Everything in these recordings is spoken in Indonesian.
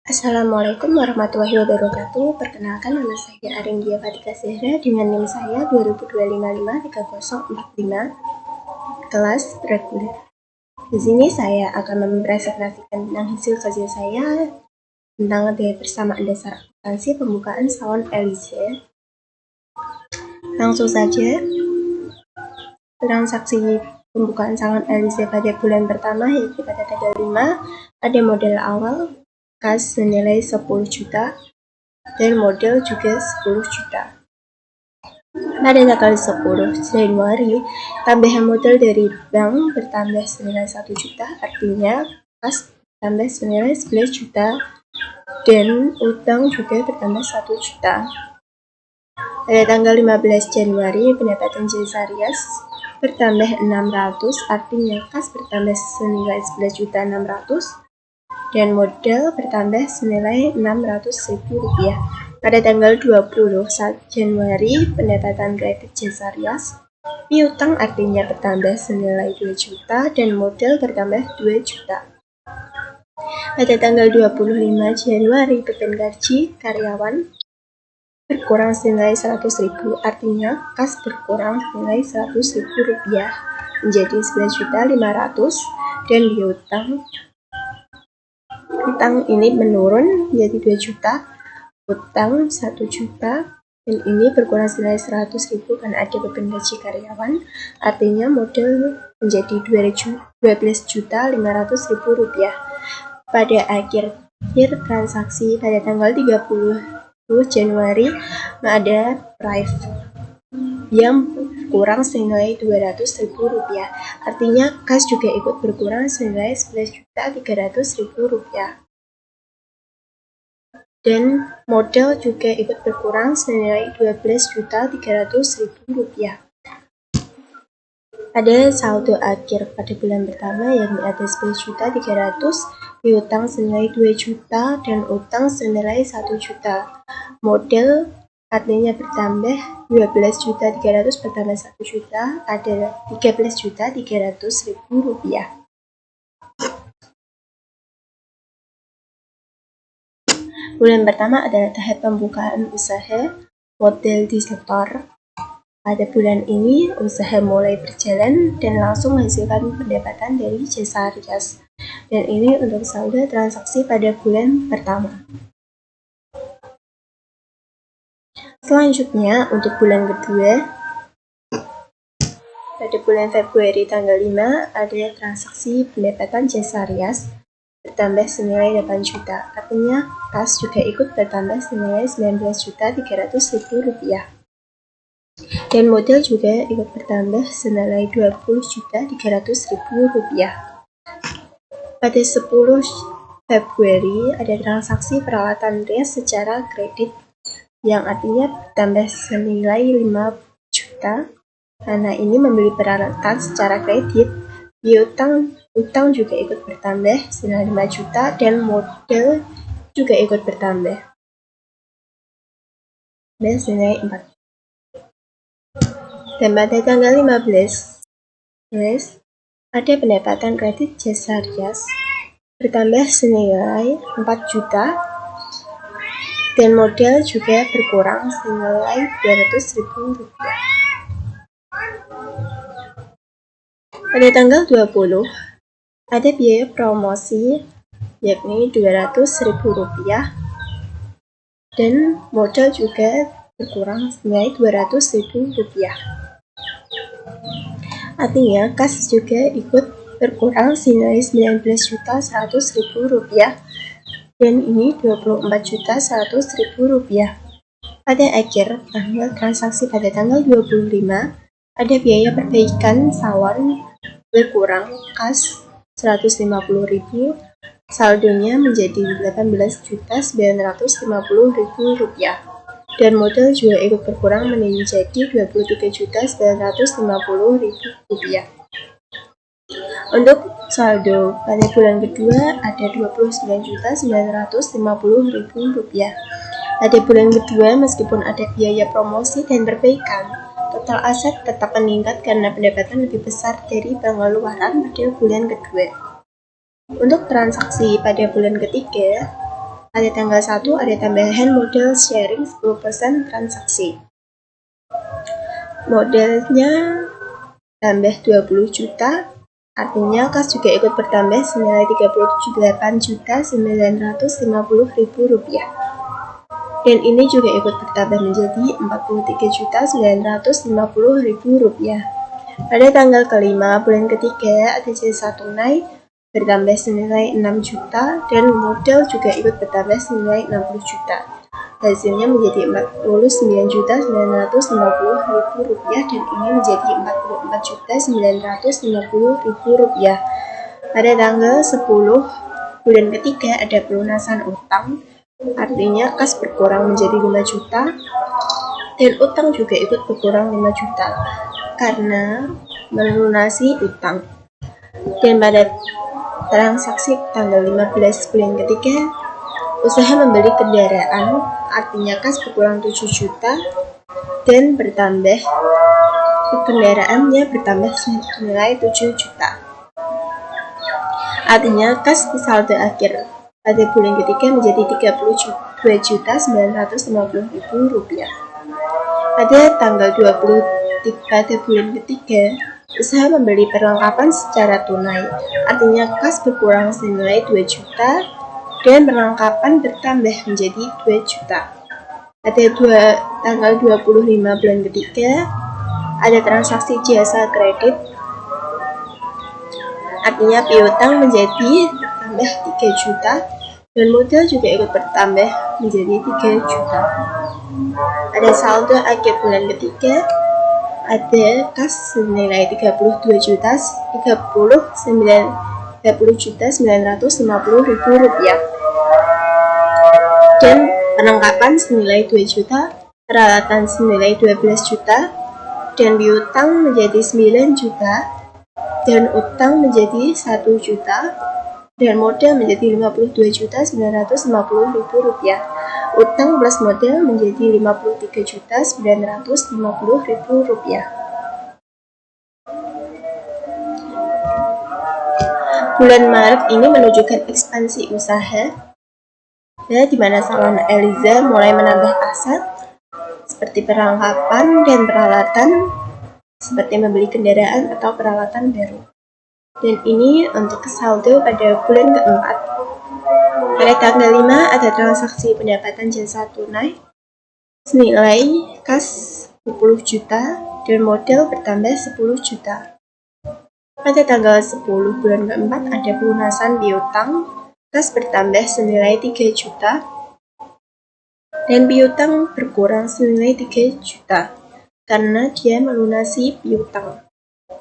Assalamualaikum warahmatullahi wabarakatuh. Perkenalkan, nama saya Arindia Fatika Zahra dengan NIM saya 2025533045, kelas reguler. Di sini saya akan mempresentasikan tentang hasil kajian saya tentang daya persamaan dasar akuntansi pembukaan salon Elize. Langsung saja, transaksi pembukaan salon Elize pada bulan pertama yaitu pada tanggal 5 ada modal awal kas senilai 10 juta dan modal juga 10 juta. Pada tanggal 10 Januari, tambahan modal dari bank bertambah senilai 1 juta, artinya kas bertambah senilai 11 juta dan utang juga bertambah 1 juta. Pada tanggal 15 Januari, pendapatan jasa rias bertambah 600, artinya kas bertambah senilai 11.600 dan modal bertambah senilai Rp600.000. Pada tanggal 20 Januari, pendapatan kredit jasa rias piutang artinya bertambah senilai 2 juta dan modal bertambah 2 juta. Pada tanggal 25 Januari, beban gaji karyawan berkurang senilai 100.000, artinya kas berkurang senilai Rp100.000 menjadi 11.500 dan utang ini menurun menjadi 2 juta, utang 1 juta, dan ini berkurang senilai 100.000 karena ada beban gaji karyawan, artinya modal menjadi Rp12.500.000. Pada akhir transaksi pada tanggal 30 Januari ada price yang kurang senilai Rp200.000, artinya kas juga ikut berkurang senilai Rp11.300.000 dan modal juga ikut berkurang senilai Rp12.300.000. Ada saldo akhir pada bulan pertama yakni ada 11.300, piutang senilai 2 juta dan utang senilai 1 juta. Modal artinya bertambah 12.300 bertambah 1 juta adalah Rp13.300.000. Bulan pertama adalah tahap pembukaan usaha model di sektor. Pada bulan ini usaha mulai berjalan dan langsung menghasilkan pendapatan dari jasa rias. Dan ini untuk saldo transaksi pada bulan pertama. Selanjutnya untuk bulan kedua, pada bulan Februari tanggal 5 ada transaksi pendapatan jasa rias bertambah senilai 8 juta, artinya kas juga ikut bertambah senilai Rp19.300.000 dan modal juga ikut bertambah senilai Rp20.300.000. Pada 10 Februari ada transaksi peralatan rias secara kredit yang artinya bertambah senilai 5 juta karena ini membeli peralatan secara kredit. Utang juga ikut bertambah senilai 5 juta dan modal juga ikut bertambah senilai 4 juta. Dan pada tanggal 15 ada pendapatan kredit jasa rias bertambah senilai 4 juta dan modal juga berkurang senilai Rp200.000. Pada tanggal 20 ada biaya promosi yakni Rp200.000 dan modal juga berkurang senilai Rp200.000. Artinya kas juga ikut berkurang senilai Rp19.100.000 dan ini Rp24.100.000. Pada akhir transaksi pada tanggal 25 ada biaya perbaikan salon berkurang kas Rp150.000, saldonya menjadi Rp18.950.000 dan modal juga ikut berkurang menjadi Rp23.950.000. Untuk saldo pada bulan kedua ada Rp29.950.000. Pada bulan kedua meskipun ada biaya promosi dan perbaikan, total aset tetap meningkat karena pendapatan lebih besar dari pengeluaran pada bulan kedua. Untuk transaksi pada bulan ketiga Pada tanggal 1 ada tambahan modal sharing 10% transaksi. Modelnya tambah 20 juta, artinya kas juga ikut bertambah senilai Rp38.950.000. Dan ini juga ikut bertambah menjadi Rp43.950.000. Pada tanggal kelima bulan ketiga ada jasa tunai bertambah senilai 6 juta dan modal juga ikut bertambah senilai 60 juta. Hasilnya menjadi Rp49.950.000 dan ini menjadi Rp44.950.000. Pada tanggal 10 bulan ketiga ada pelunasan utang, artinya kas berkurang menjadi 5 juta dan utang juga ikut berkurang 5 juta karena melunasi utang. Dan pada transaksi tanggal 15 bulan ketiga usaha membeli kendaraan, artinya kas berkurang 7 juta dan bertambah kendaraannya bertambah senilai 7 juta. Artinya kas saldo akhir pada bulan ketiga menjadi Rp32.950.000. Pada tanggal 23 pada bulan ketiga usaha membeli perlengkapan secara tunai, artinya kas berkurang senilai 2 juta dan perlengkapan bertambah menjadi 2 juta. Pada tanggal 25 bulan ketiga ada transaksi jasa kredit, artinya piutang menjadi bertambah 3 juta dan modal juga ikut bertambah menjadi 3 juta. Ada saldo akhir bulan ketiga, ada kas senilai Rp30.950.000 dan perlengkapan senilai 2 juta, peralatan senilai 12 juta, dan piutang menjadi 9 juta, dan utang menjadi 1 juta, dan modal menjadi Rp52.950.000. Utang plus modal menjadi Rp53.950.000. Bulan Maret ini menunjukkan ekspansi usaha, di mana salon Eliza mulai menambah aset seperti perlengkapan dan peralatan, seperti membeli kendaraan atau peralatan baru. Dan ini untuk saldo pada bulan keempat. Pada tanggal 5 ada transaksi pendapatan jasa tunai senilai kas 10 juta dan modal bertambah 10 juta. Pada tanggal 10 bulan keempat ada pelunasan piutang, kas bertambah senilai 3 juta dan piutang berkurang senilai 3 juta karena dia melunasi piutang.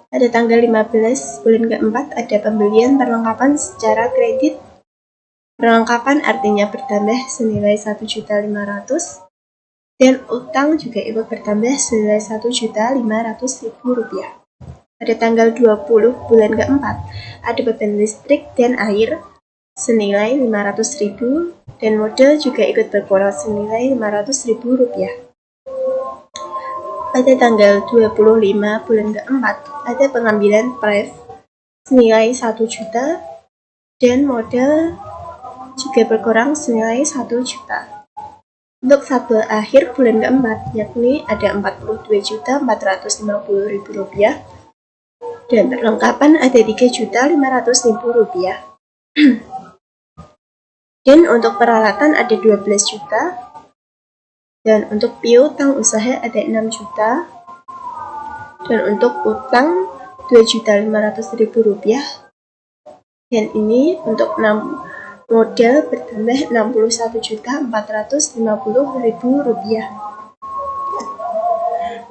Pada tanggal 15 bulan keempat ada pembelian perlengkapan secara kredit. Perlengkapan artinya bertambah senilai Rp1.500.000 dan utang juga ikut bertambah senilai Rp1.500.000. Pada tanggal 20 bulan keempat ada beban listrik dan air senilai Rp500.000 dan modal juga ikut berkurang senilai Rp500.000. Pada tanggal 25 bulan keempat ada pengambilan pref senilai 1 juta dan modal juga berkurang senilai 1 juta. Untuk saldo akhir bulan keempat yakni ada Rp42.450.000 dan perlengkapan ada Rp3.500.000. Dan untuk peralatan ada 12 juta dan untuk piutang usaha ada 6 juta dan untuk utang Rp2.500.000 dan ini untuk modal bertambah Rp61.450.000.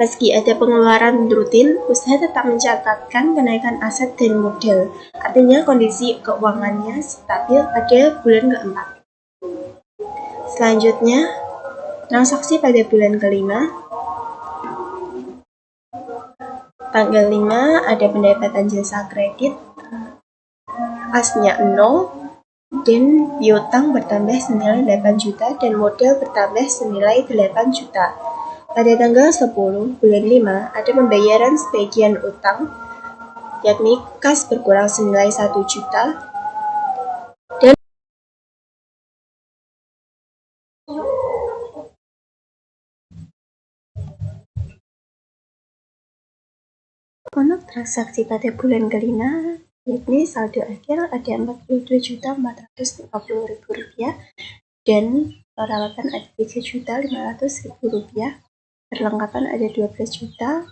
Meski ada pengeluaran rutin, usaha tetap mencatatkan kenaikan aset dan modal, artinya kondisi keuangannya stabil pada bulan keempat. Selanjutnya, transaksi pada bulan kelima. Tanggal 5 ada pendapatan jasa kredit, kasnya 0, dan piutang bertambah senilai 8 juta dan modal bertambah senilai 8 juta. Pada tanggal 10 bulan 5 ada pembayaran sebagian utang, yakni kas berkurang senilai 1 juta Transaksi pada bulan kelima, yakni saldo akhir ada Rp42.450.000 dan peralatan ada Rp3.500.000, perlengkapan ada Rp12 juta,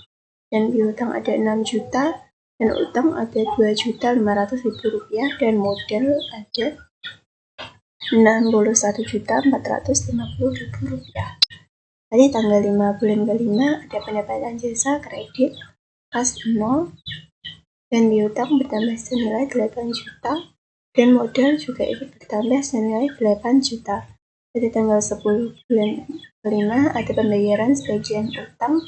dan piutang ada Rp6 juta, dan utang ada Rp2.500.000 dan modal ada Rp61.450.000. Tadi tanggal 5 bulan kelima ada pendapatan jasa kredit kas 0 dan piutang bertambah senilai 8 juta dan modal juga ikut bertambah senilai 8 juta. Pada tanggal 10 bulan kelima ada pembayaran sebagian utang,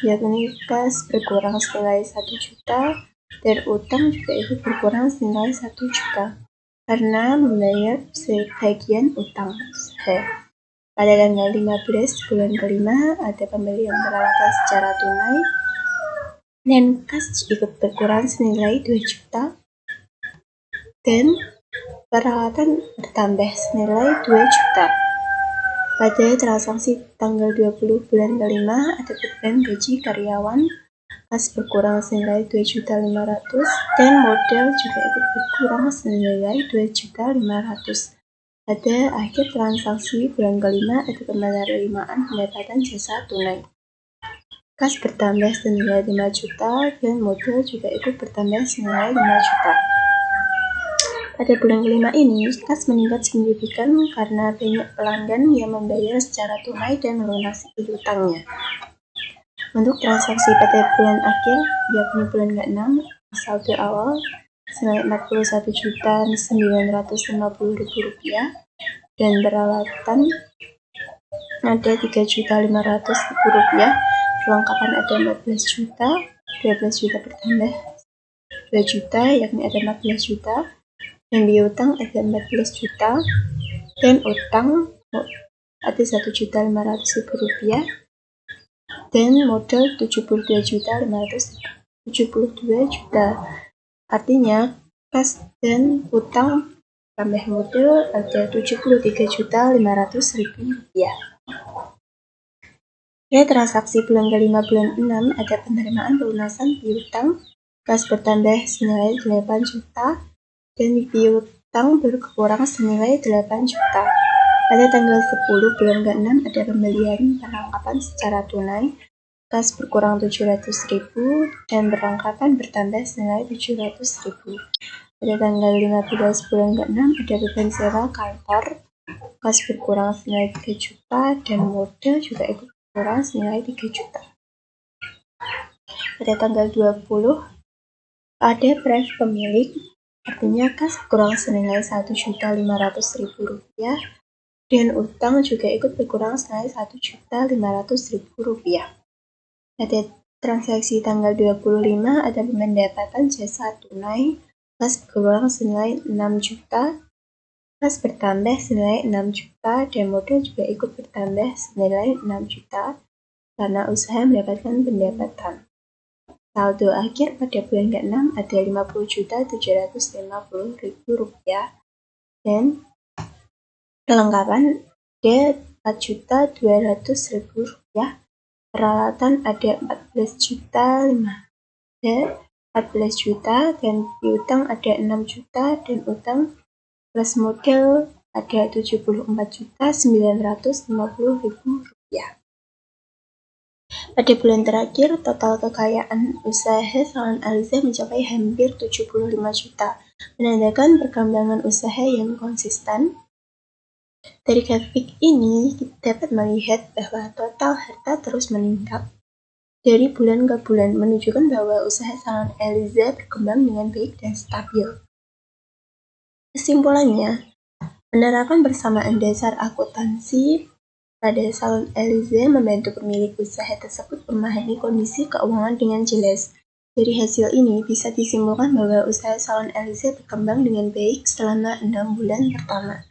yakni kas berkurang senilai 1 juta dan utang juga ikut berkurang senilai 1 juta karena membayar sebagian utang. Pada tanggal 15 bulan kelima ada pembelian peralatan secara tunai dan kas ikut berkurang senilai 2 juta dan peralatan bertambah senilai 2 juta. Pada transaksi tanggal 20 bulan kelima ada beban gaji karyawan, kas berkurang senilai 2.500.000 dan modal juga ikut berkurang senilai 2.500.000. Pada akhir transaksi bulan kelima ada penerimaan pendapatan jasa tunai. Kas bertambah senilai 5 juta dan modal juga ikut bertambah senilai 5 juta. Pada bulan kelima ini, kas meningkat signifikan karena banyak pelanggan yang membayar secara tunai dan melunasi utangnya. Untuk transaksi pada bulan akhir, yakni bulan ke-6, saldo awal senilai Rp41.950.000 dan peralatan ada Rp3.500.000, perlengkapan ada Rp14 juta, Rp12 juta bertambah 2 juta, yakni ada Rp14 juta, dan piutang ada Rp14 juta, dan utang ada Rp1.500.000, dan modal Rp72 juta. Artinya, kas dan utang tambah modal ada Rp73.500.000. Pada transaksi bulan kelima bulan 6 ada penerimaan pelunasan piutang, kas bertambah senilai 8 juta dan piutang berkurang senilai 8 juta. Pada tanggal 10 bulan ke-6 ada pembelian perlengkapan secara tunai, kas berkurang 700.000 dan perlengkapan bertambah senilai 700.000. Pada tanggal 15 bulan ke-6 ada beban sewa kantor, kas berkurang senilai 3 juta dan modal juga ikut berkurang senilai 3 juta. Pada tanggal 20 ada pref pemilik, artinya kas berkurang senilai Rp1.500.000 dan utang juga ikut berkurang senilai Rp1.500.000. Pada transaksi tanggal 25 ada pendapatan jasa tunai, kas berkurang senilai 6 juta, kas bertambah senilai 6 juta dan modal juga ikut bertambah senilai 6 juta karena usaha mendapatkan pendapatan. Saldo akhir pada bulan ke-6 ada Rp50.750.000 dan perlengkapan ada Rp4.200.000, peralatan ada Rp14 juta dan piutang ada Rp6 juta dan utang plus modal ada Rp74.950.000. Pada bulan terakhir, total kekayaan usaha Salon Aliza mencapai hampir 75 juta, menandakan perkembangan usaha yang konsisten. Dari grafik ini, kita dapat melihat bahwa total harta terus meningkat dari bulan ke bulan, menunjukkan bahwa usaha Salon Aliza berkembang dengan baik dan stabil. Kesimpulannya, penerapan persamaan dasar akuntansi pada Salon Aliza membantu pemilik usaha tersebut memahami kondisi keuangan dengan jelas. Dari hasil ini bisa disimpulkan bahwa usaha Salon Aliza berkembang dengan baik selama 6 bulan pertama.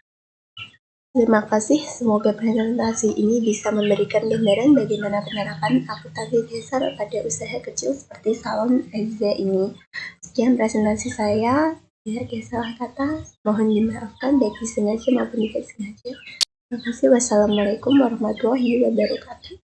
Terima kasih, semoga presentasi ini bisa memberikan gambaran bagaimana penerapan akuntansi dasar pada usaha kecil seperti Salon Aliza ini. Sekian presentasi saya. Bila ada salah kata, mohon dimaafkan baik disengaja maupun tidak sengaja. Terima kasih. Wassalamualaikum warahmatullahi wabarakatuh.